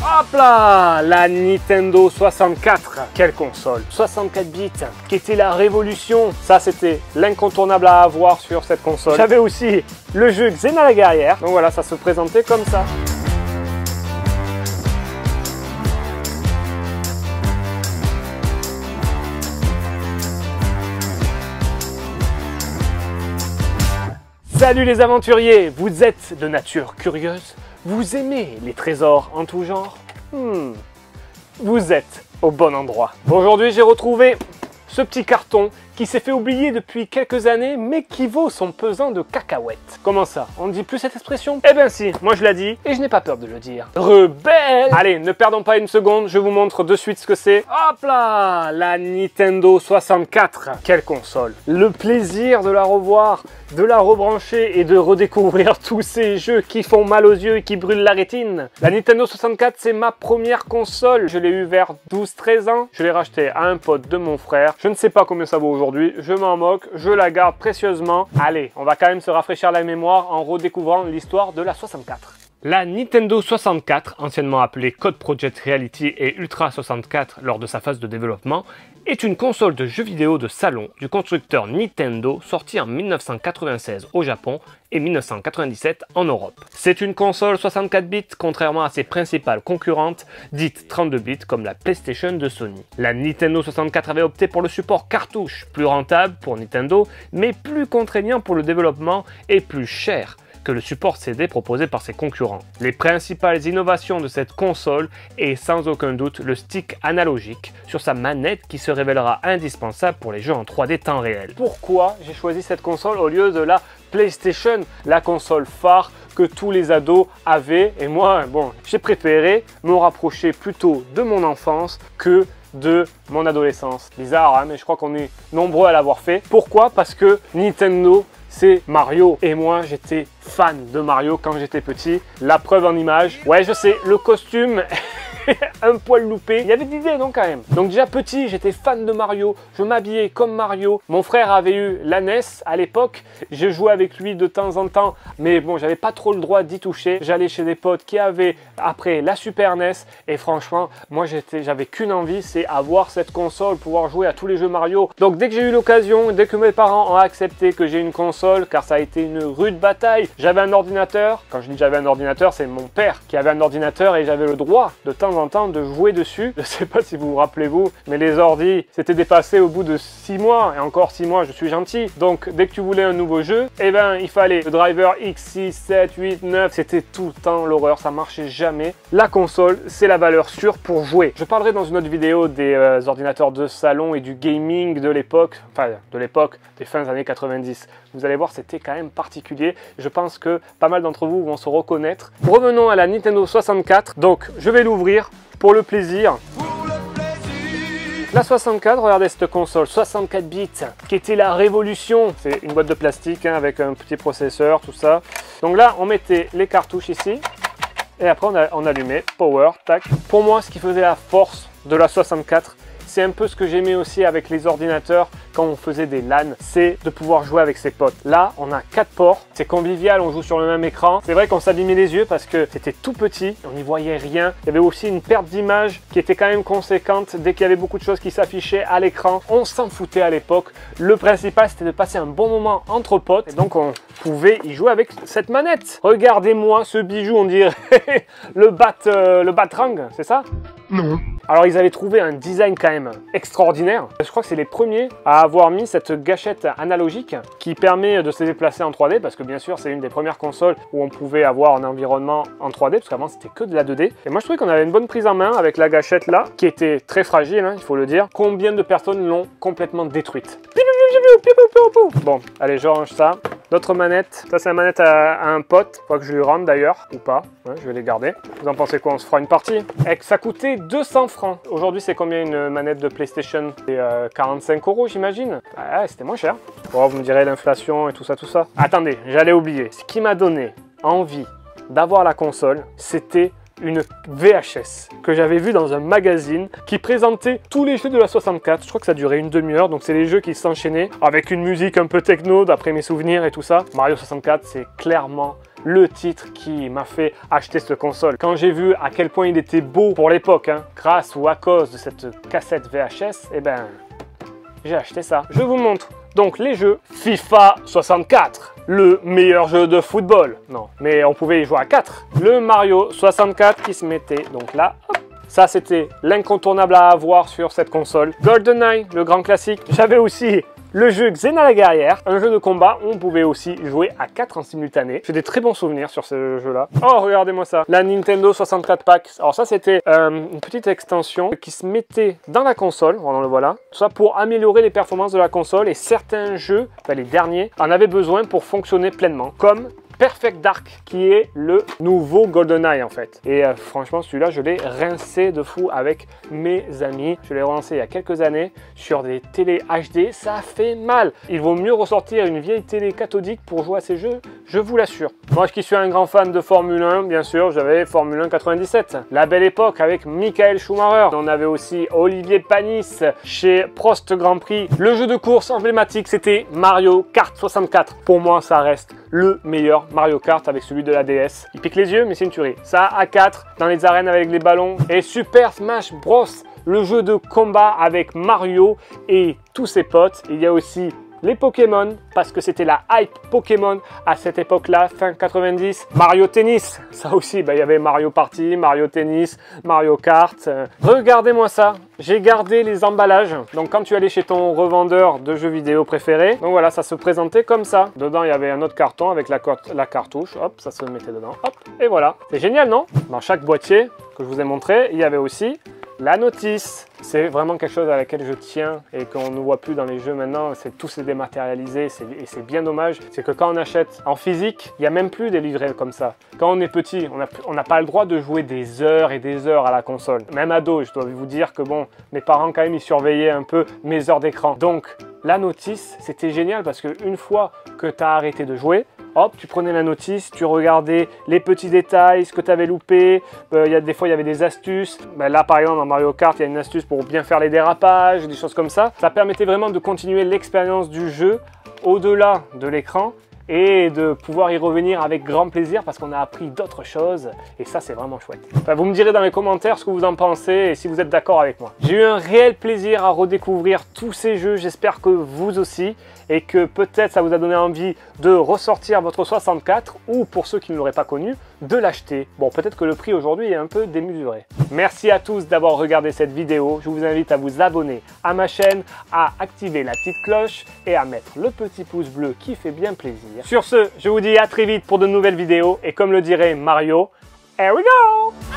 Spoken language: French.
Hop là, la Nintendo 64. Quelle console, 64 bits, qui était la révolution. Ça, c'était l'incontournable à avoir sur cette console. J'avais aussi le jeu Xena la guerrière. Donc voilà, ça se présentait comme ça. Salut les aventuriers, vous êtes de nature curieuse? Vous aimez les trésors en tout genre? Vous êtes au bon endroit. Aujourd'hui, j'ai retrouvé ce petit carton qui s'est fait oublier depuis quelques années, mais qui vaut son pesant de cacahuètes. Comment ça? On ne dit plus cette expression? Eh bien si, moi je la dis, et je n'ai pas peur de le dire. Rebelle! Allez, ne perdons pas une seconde, je vous montre de suite ce que c'est. Hop là! La Nintendo 64. Quelle console! Le plaisir de la revoir, de la rebrancher et de redécouvrir tous ces jeux qui font mal aux yeux et qui brûlent la rétine. La Nintendo 64, c'est ma première console. Je l'ai eu vers 12-13 ans. Je l'ai racheté à un pote de mon frère. Je ne sais pas combien ça vaut aujourd'hui. Je m'en moque. Je la garde précieusement. Allez, on va quand même se rafraîchir la mémoire en redécouvrant l'histoire de la 64. La Nintendo 64, anciennement appelée Code Project Reality et Ultra 64 lors de sa phase de développement, est une console de jeux vidéo de salon du constructeur Nintendo sortie en 1996 au Japon et 1997 en Europe. C'est une console 64 bits contrairement à ses principales concurrentes dites 32 bits comme la PlayStation de Sony. La Nintendo 64 avait opté pour le support cartouche, plus rentable pour Nintendo mais plus contraignant pour le développement et plus cher que le support CD proposé par ses concurrents. Les principales innovations de cette console est sans aucun doute le stick analogique sur sa manette qui se révélera indispensable pour les jeux en 3D temps réel. Pourquoi j'ai choisi cette console au lieu de la PlayStation, la console phare que tous les ados avaient? Et moi, bon, j'ai préféré me rapprocher plutôt de mon enfance que de mon adolescence. Bizarre, hein, mais je crois qu'on est nombreux à l'avoir fait. Pourquoi? Parce que Nintendo, c'est Mario. Et moi, j'étais fan de Mario quand j'étais petit. La preuve en image. Ouais, je sais, le costume un poil loupé. Il y avait d'idées, non, quand même. Donc déjà petit, j'étais fan de Mario. Je m'habillais comme Mario. Mon frère avait eu la NES à l'époque. Je jouais avec lui de temps en temps. Mais bon, j'avais pas trop le droit d'y toucher. J'allais chez des potes qui avaient après la Super NES. Et franchement, moi, j'avais qu'une envie, c'est avoir cette console, pouvoir jouer à tous les jeux Mario. Donc dès que j'ai eu l'occasion, dès que mes parents ont accepté que j'ai une console, car ça a été une rude bataille, j'avais un ordinateur. Quand je dis j'avais un ordinateur, c'est mon père qui avait un ordinateur et j'avais le droit de temps en temps de jouer dessus. Je sais pas si vous vous rappelez vous, mais les ordis s'étaient dépassés au bout de 6 mois, et encore 6 mois, je suis gentil. Donc dès que tu voulais un nouveau jeu, eh ben il fallait le driver X6, 7, 8, 9, c'était tout le temps l'horreur, ça marchait jamais. La console, c'est la valeur sûre pour jouer. Je parlerai dans une autre vidéo des ordinateurs de salon et du gaming de l'époque, enfin de l'époque des fins des années 90. Vous allez voir, c'était quand même particulier. Je pense que pas mal d'entre vous vont se reconnaître. Revenons à la Nintendo 64. Donc, je vais l'ouvrir pour le plaisir. La 64, regardez cette console, 64 bits, qui était la révolution. C'est une boîte de plastique hein, avec un petit processeur, tout ça. Donc là, on mettait les cartouches ici. Et après, on allumait, power, tac. Pour moi, ce qui faisait la force de la 64, c'est un peu ce que j'aimais aussi avec les ordinateurs quand on faisait des LAN, c'est de pouvoir jouer avec ses potes. Là, on a 4 ports, c'est convivial, on joue sur le même écran. C'est vrai qu'on s'abîmait les yeux parce que c'était tout petit, on n'y voyait rien. Il y avait aussi une perte d'image qui était quand même conséquente dès qu'il y avait beaucoup de choses qui s'affichaient à l'écran. On s'en foutait à l'époque. Le principal, c'était de passer un bon moment entre potes et donc on pouvait y jouer avec cette manette. Regardez-moi ce bijou, on dirait le Batarang, c'est ça? Non. Alors ils avaient trouvé un design quand même extraordinaire. Je crois que c'est les premiers à avoir mis cette gâchette analogique qui permet de se déplacer en 3D parce que bien sûr c'est une des premières consoles où on pouvait avoir un environnement en 3D parce qu'avant c'était que de la 2D. Et moi je trouvais qu'on avait une bonne prise en main avec la gâchette là qui était très fragile, hein, il faut le dire. Combien de personnes l'ont complètement détruite? Bon, allez je range ça. D'autres manettes, ça c'est la manette à un pote, faut que je lui rende d'ailleurs, ou pas, ouais, je vais les garder. Vous en pensez quoi? On se fera une partie. Et que ça coûtait 200 francs. Aujourd'hui c'est combien une manette de PlayStation? C'est 45 € j'imagine. Ah, c'était moins cher. Bon, vous me direz l'inflation et tout ça, tout ça. Attendez, j'allais oublier. Ce qui m'a donné envie d'avoir la console, c'était une VHS que j'avais vue dans un magazine qui présentait tous les jeux de la 64. Je crois que ça durait une demi-heure, donc c'est les jeux qui s'enchaînaient avec une musique un peu techno d'après mes souvenirs et tout ça. Mario 64, c'est clairement le titre qui m'a fait acheter cette console. Quand j'ai vu à quel point il était beau pour l'époque, hein, grâce ou à cause de cette cassette VHS, eh ben, j'ai acheté ça. Je vous montre donc les jeux. FIFA 64, le meilleur jeu de football. Non, mais on pouvait y jouer à 4. Le Mario 64 qui se mettait donc là. Hop. Ça, c'était l'incontournable à avoir sur cette console. GoldenEye, le grand classique. J'avais aussi le jeu Xena la guerrière, un jeu de combat où on pouvait aussi jouer à 4 en simultané. J'ai des très bons souvenirs sur ce jeu-là. Oh, regardez-moi ça. La Nintendo 64 Pack. Alors ça, c'était une petite extension qui se mettait dans la console. On le voit là. Tout ça pour améliorer les performances de la console. Et certains jeux, enfin les derniers, en avaient besoin pour fonctionner pleinement. Comme Perfect Dark, qui est le nouveau GoldenEye en fait. Et franchement, celui-là, je l'ai rincé de fou avec mes amis. Je l'ai relancé il y a quelques années sur des télé HD. Ça fait mal. Il vaut mieux ressortir une vieille télé cathodique pour jouer à ces jeux, je vous l'assure. Moi qui suis un grand fan de Formule 1, bien sûr, j'avais Formule 1 97. La belle époque avec Michael Schumacher. On avait aussi Olivier Panis chez Prost Grand Prix. Le jeu de course emblématique, c'était Mario Kart 64. Pour moi, ça reste le meilleur Mario Kart avec celui de la DS. Il pique les yeux, mais c'est une tuerie. Ça, à 4, dans les arènes avec les ballons. Et Super Smash Bros, le jeu de combat avec Mario et tous ses potes. Il y a aussi les Pokémon, parce que c'était la hype Pokémon à cette époque-là, fin 90. Mario Tennis, ça aussi, il y avait Mario Party, Mario Tennis, Mario Kart. Regardez-moi ça, j'ai gardé les emballages. Donc quand tu allais chez ton revendeur de jeux vidéo préféré, donc voilà, ça se présentait comme ça. Dedans, il y avait un autre carton avec la cartouche, hop, ça se mettait dedans, hop, et voilà. C'est génial, non? Dans chaque boîtier que je vous ai montré, il y avait aussi la notice. C'est vraiment quelque chose à laquelle je tiens et qu'on ne voit plus dans les jeux maintenant. Tout s'est dématérialisé et c'est bien dommage. C'est que quand on achète en physique, il n'y a même plus des livrets comme ça. Quand on est petit, on n'a pas le droit de jouer des heures et des heures à la console. Même ado, je dois vous dire que bon, mes parents quand même, ils surveillaient un peu mes heures d'écran. Donc la notice, c'était génial parce qu'une fois que tu as arrêté de jouer, hop, tu prenais la notice, tu regardais les petits détails, ce que tu avais loupé. Des fois, il y avait des astuces. Là, par exemple, dans Mario Kart, il y a une astuce pour bien faire les dérapages, des choses comme ça. Ça permettait vraiment de continuer l'expérience du jeu au-delà de l'écran et de pouvoir y revenir avec grand plaisir parce qu'on a appris d'autres choses et ça, c'est vraiment chouette. Vous me direz dans les commentaires ce que vous en pensez et si vous êtes d'accord avec moi. J'ai eu un réel plaisir à redécouvrir tous ces jeux, j'espère que vous aussi, et que peut-être ça vous a donné envie de ressortir votre 64 ou pour ceux qui ne l'auraient pas connu, de l'acheter. Bon, peut-être que le prix aujourd'hui est un peu démesuré. Merci à tous d'avoir regardé cette vidéo. Je vous invite à vous abonner à ma chaîne, à activer la petite cloche et à mettre le petit pouce bleu qui fait bien plaisir. Sur ce, je vous dis à très vite pour de nouvelles vidéos et comme le dirait Mario, here we go!